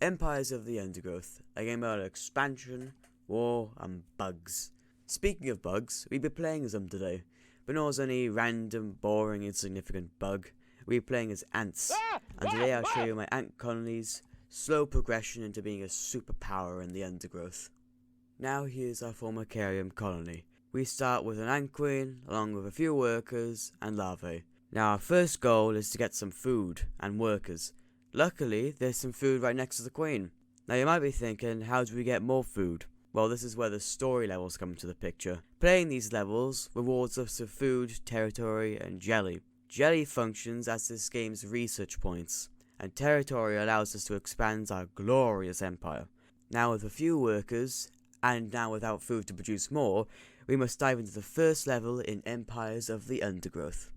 Empires of the Undergrowth, a game about expansion, war, and bugs. Speaking of bugs, we'll be playing as them today, but not as any random, boring, insignificant bug. We'll be playing as ants, and today I'll show you my ant colony's slow progression into being a superpower in the Undergrowth. Now here's our formicarium colony. We start with an ant queen, along with a few workers and larvae. Now our first goal is to get some food and workers. Luckily, there's some food right next to the queen. Now you might be thinking, how do we get more food? Well, this is where the story levels come into the picture. Playing these levels rewards us with food, territory, and jelly. Jelly functions as this game's research points, and territory allows us to expand our glorious empire. Now with a few workers, and now without food to produce more, we must dive into the first level in Empires of the Undergrowth.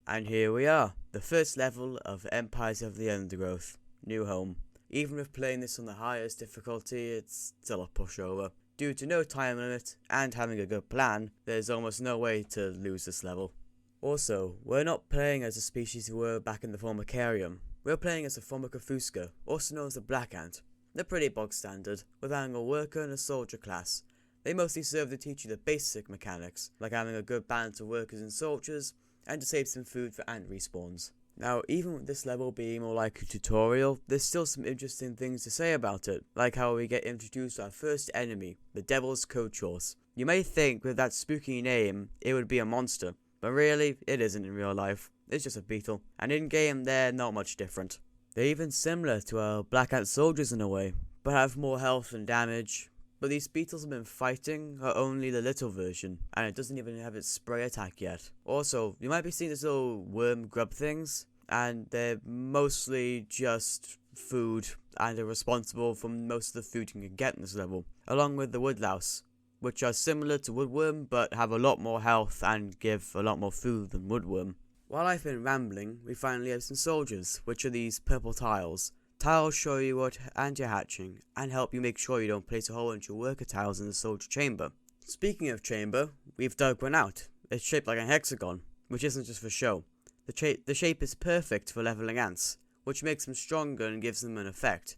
And here we are, the first level of Empires of the Undergrowth, New Home. Even with playing this on the highest difficulty, it's still a pushover. Due to no time limit and having a good plan, there's almost no way to lose this level. Also, we're not playing as a species we were back in the Formicarium. We're playing as a Formica fusca, also known as the black ant. They're pretty bog standard, with having a worker and a soldier class. They mostly serve to teach you the basic mechanics, like having a good balance of workers and soldiers, and to save some food for ant respawns. Now, even with this level being more like a tutorial, there's still some interesting things to say about it, like how we get introduced to our first enemy, the Devil's Coach Horse. You may think with that spooky name, it would be a monster, but really, it isn't in real life. It's just a beetle, and in game, they're not much different. They're even similar to our black ant soldiers in a way, but have more health and damage. But these beetles have been fighting are only the little version, and it doesn't even have its spray attack yet. Also, you might be seeing these little worm grub things, and they're mostly just food, and are responsible for most of the food you can get in this level, along with the woodlouse, which are similar to woodworm, but have a lot more health and give a lot more food than woodworm. While I've been rambling, we finally have some soldiers, which are these purple tiles. Tiles show you what ant you're hatching, and help you make sure you don't place a whole bunch of worker tiles in the soldier chamber. Speaking of chamber, we've dug one out. It's shaped like a hexagon, which isn't just for show. The shape is perfect for leveling ants, which makes them stronger and gives them an effect.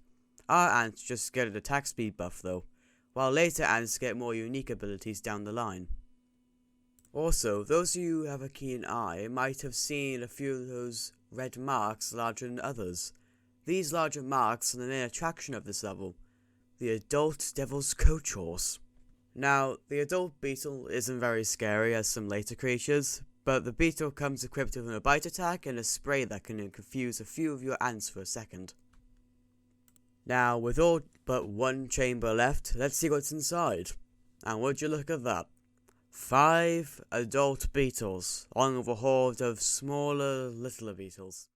Our ants just get an attack speed buff though, while later ants get more unique abilities down the line. Also, those of you who have a keen eye might have seen a few of those red marks larger than others. These larger marks are the main attraction of this level, the adult Devil's Coach Horse. Now, the adult beetle isn't very scary as some later creatures, but the beetle comes equipped with a bite attack and a spray that can confuse a few of your ants for a second. Now, with all but one chamber left, let's see what's inside. And would you look at that? 5 adult beetles, along with a horde of smaller, littler beetles.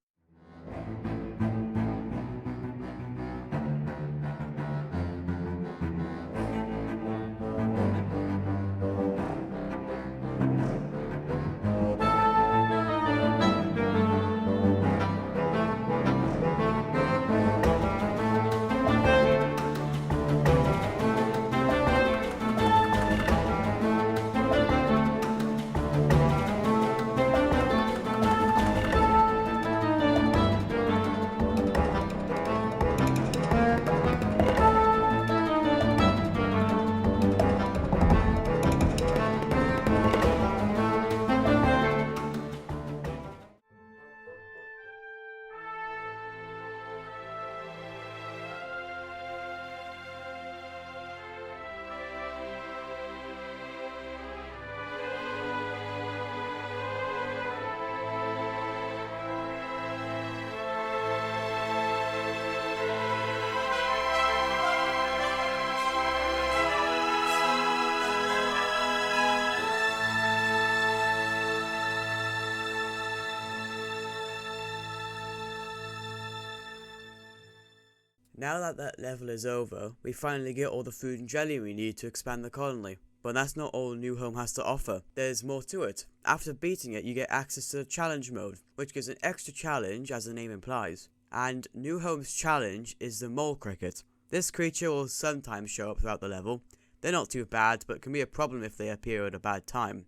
Now that level is over, we finally get all the food and jelly we need to expand the colony. But that's not all New Home has to offer. There's more to it. After beating it, you get access to the challenge mode, which gives an extra challenge as the name implies. And New Home's challenge is the mole cricket. This creature will sometimes show up throughout the level, They're not too bad, but can be a problem if they appear at a bad time.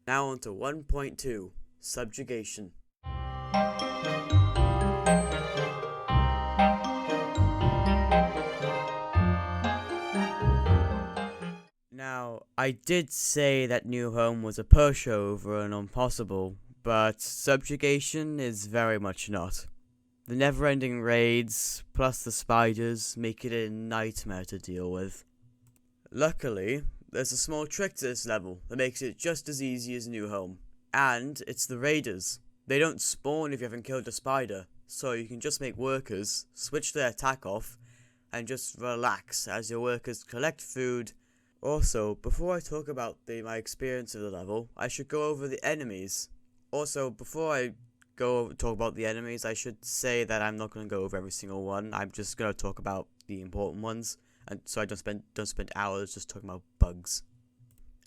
Now on to 1.2, Subjugation. Now, I did say that New Home was a pushover and impossible, but Subjugation is very much not. The never-ending raids, plus the spiders, make it a nightmare to deal with. Luckily, there's a small trick to this level that makes it just as easy as New Home, and it's the raiders. They don't spawn if you haven't killed a spider, so you can just make workers switch their attack off and just relax as your workers collect food. Also, before I talk about my experience of the level, I should go over the enemies. Also, before I talk about the enemies, I should say that I'm not going to go over every single one. I'm just going to talk about the important ones, and so I don't spend hours just talking about bugs.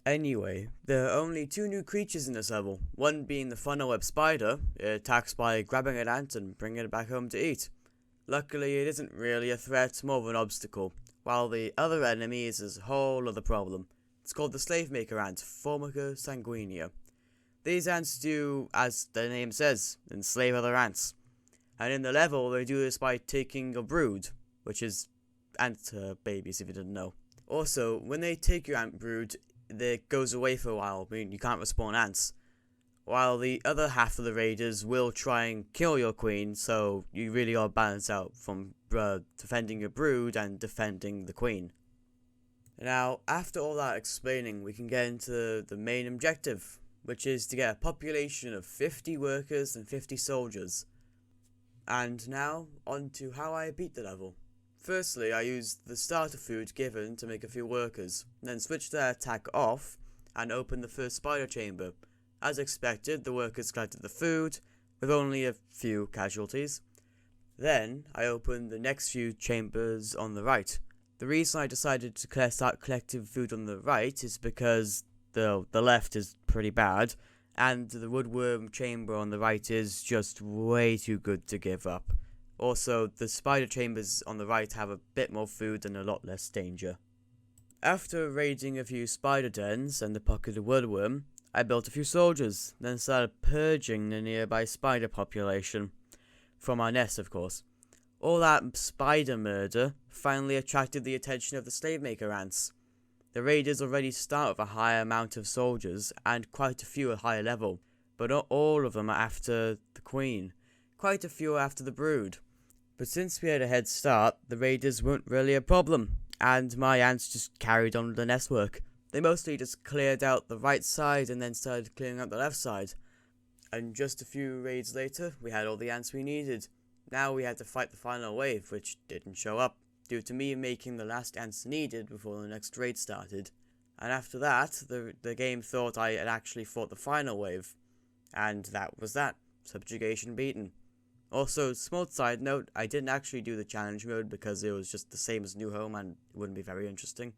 Anyway, there are only 2 new creatures in this level, one being the funnel web spider. It attacks by grabbing an ant and bringing it back home to eat. Luckily, it isn't really a threat, more of an obstacle, while the other enemy is a whole other problem. It's called the slave maker ant, Formica sanguinea. These ants do, as their name says, enslave other ants. And in the level, they do this by taking a brood, which is ant babies if you didn't know. Also, when they take your ant brood, it goes away for a while, meaning you can't respawn ants. While the other half of the raiders will try and kill your queen, so you really are balanced out from defending your brood and defending the queen. Now, after all that explaining, we can get into the main objective, which is to get a population of 50 workers and 50 soldiers. And now, on to how I beat the level. Firstly, I used the starter food given to make a few workers, then switched their attack off and opened the first spider chamber. As expected, the workers collected the food, with only a few casualties. Then, I opened the next few chambers on the right. The reason I decided to start collecting food on the right is because the left is pretty bad, and the woodworm chamber on the right is just way too good to give up. Also, the spider chambers on the right have a bit more food and a lot less danger. After raiding a few spider dens and the pocketed woodworm, I built a few soldiers, then started purging the nearby spider population. From our nest, of course. All that spider murder finally attracted the attention of the slave maker ants. The raiders already start with a higher amount of soldiers, and quite a few at higher level, but not all of them are after the queen. Quite a few are after the brood. But since we had a head start, the raiders weren't really a problem, and my ants just carried on with the nest work. They mostly just cleared out the right side and then started clearing out the left side. And just a few raids later, we had all the ants we needed. Now we had to fight the final wave, which didn't show up, due to me making the last ants needed before the next raid started. And after that, the game thought I had actually fought the final wave. And that was that. Subjugation beaten. Also, small side note, I didn't actually do the challenge mode because it was just the same as New Home and it wouldn't be very interesting.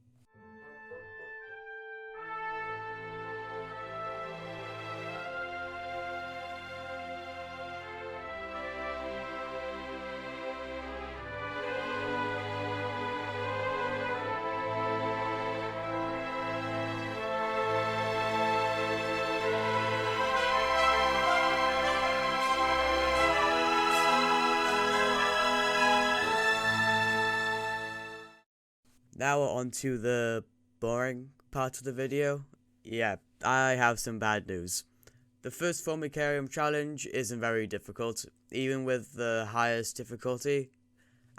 Now we're on to the boring part of the video. Yeah, I have some bad news. The first Formicarium challenge isn't very difficult, even with the highest difficulty,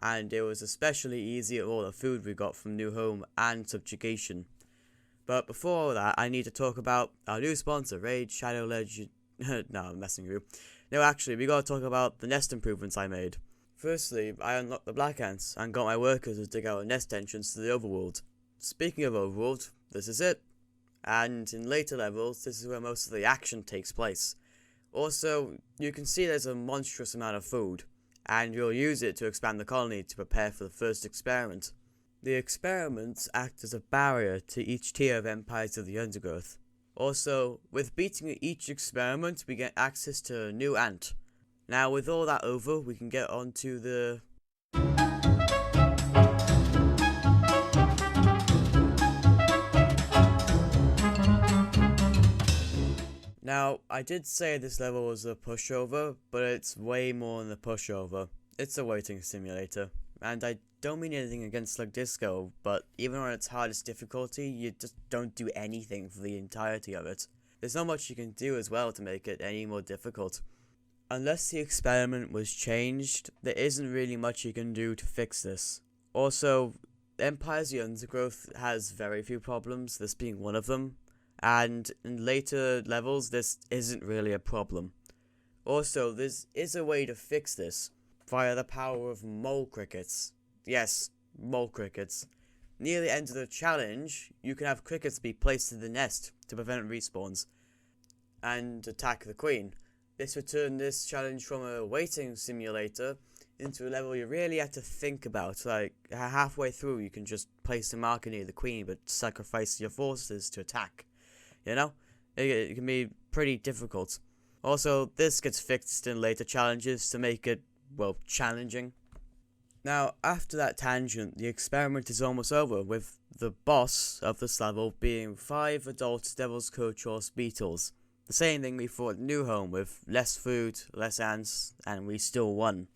and it was especially easy at all the food we got from New Home and Subjugation. But before that, I need to talk about our new sponsor, Raid Shadow Legend. No, I'm messing with you. No, actually, we gotta talk about the nest improvements I made. Firstly, I unlocked the black ants and got my workers to dig out a nest entrance to the overworld. Speaking of overworld, this is it. And in later levels, this is where most of the action takes place. Also, you can see there's a monstrous amount of food, and you'll use it to expand the colony to prepare for the first experiment. The experiments act as a barrier to each tier of Empires of the Undergrowth. Also, with beating each experiment, we get access to a new ant. Now, with all that over, we can get on to the Now, I did say this level was a pushover, but it's way more than a pushover. It's a waiting simulator, and I don't mean anything against Slug Disco, but even on its hardest difficulty, you just don't do anything for the entirety of it. There's not much you can do as well to make it any more difficult. Unless the experiment was changed, there isn't really much you can do to fix this. Also, Empires of the Undergrowth has very few problems, this being one of them, and in later levels this isn't really a problem. Also, there is a way to fix this, via the power of mole crickets. Yes, mole crickets. Near the end of the challenge, you can have crickets be placed in the nest to prevent respawns, and attack the queen. This would turn this challenge from a waiting simulator into a level you really have to think about. Like, halfway through you can just place a marker near the queen but sacrifice your forces to attack. You know? It can be pretty difficult. Also, this gets fixed in later challenges to make it, well, challenging. Now, after that tangent, the experiment is almost over, with the boss of this level being 5 adult Devil's Coach Horse beetles. The same thing we fought at New Home, with less food, less ants, and we still won.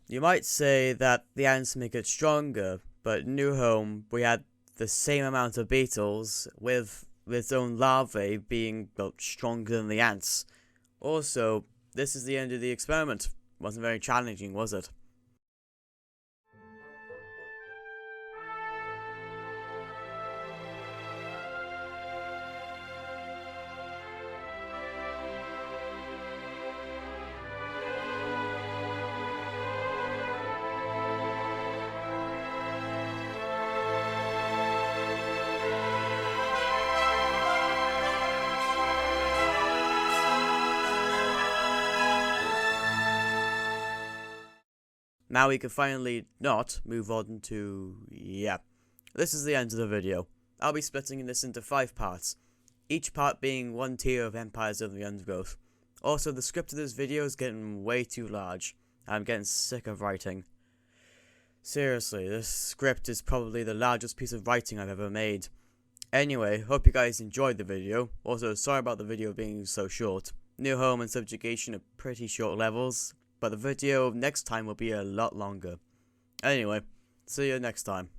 You might say that the ants make it stronger, but at New Home we had the same amount of beetles, with its own larvae being, well, stronger than the ants. Also, this is the end of the experiment. Wasn't very challenging, was it? Now we can finally not move on to, yeah. This is the end of the video. I'll be splitting this into 5 parts, each part being one tier of Empires of the Undergrowth. Also, the script of this video is getting way too large. I'm getting sick of writing. Seriously, this script is probably the largest piece of writing I've ever made. Anyway, hope you guys enjoyed the video. Also, sorry about the video being so short. New Home and Subjugation are pretty short levels, but the video next time will be a lot longer. Anyway, see you next time.